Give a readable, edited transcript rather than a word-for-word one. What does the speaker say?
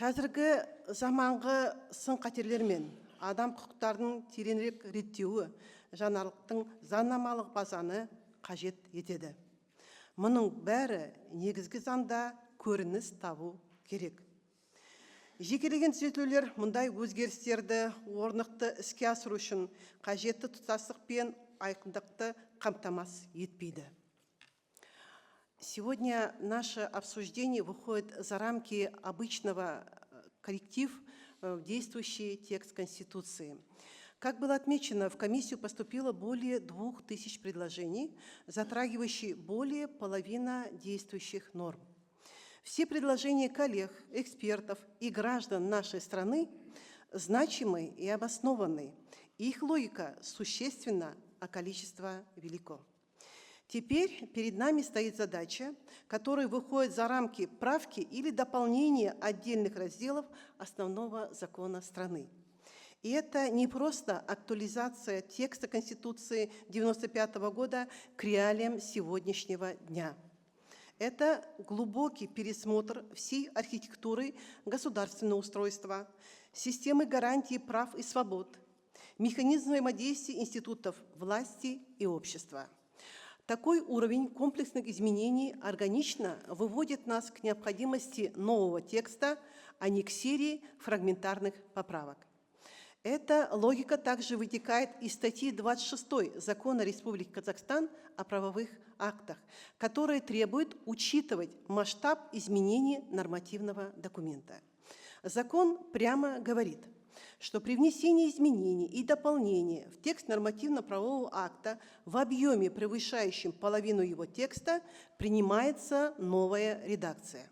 Қазіргі заманғы сын қатерлер мен адам құқықтарының тереңірек реттеуі жаңалықтың заңнамалық базаны қажет етеді. Мұның бәрі негізгі заңда көрініс табу керек. Жекелеген түзетулер мұндай өзгерістерді орнықты іске асыру үшін қажетті тұтастық пен айқындықты қамтамасыз етпейді. Сегодня наше обсуждение выходит за рамки обычного корректив в действующий текст Конституции. Как было отмечено, в комиссию поступило более 2000 предложений, затрагивающих более половины действующих норм. Все предложения коллег, экспертов и граждан нашей страны значимы и обоснованы. Их логика существенна, а количество велико. Теперь перед нами стоит задача, которая выходит за рамки правки или дополнения отдельных разделов основного закона страны. И это не просто актуализация текста Конституции 1995 года к реалиям сегодняшнего дня. Это глубокий пересмотр всей архитектуры государственного устройства, системы гарантии прав и свобод, механизм взаимодействия институтов власти и общества. Такой уровень комплексных изменений органично выводит нас к необходимости нового текста, а не к серии фрагментарных поправок. Эта логика также вытекает из статьи 26 Закона Республики Казахстан о правовых актах, которая требует учитывать масштаб изменений нормативного документа. Закон прямо говорит, что при внесении изменений и дополнений в текст нормативно-правового акта в объеме, превышающем половину его текста, принимается новая редакция.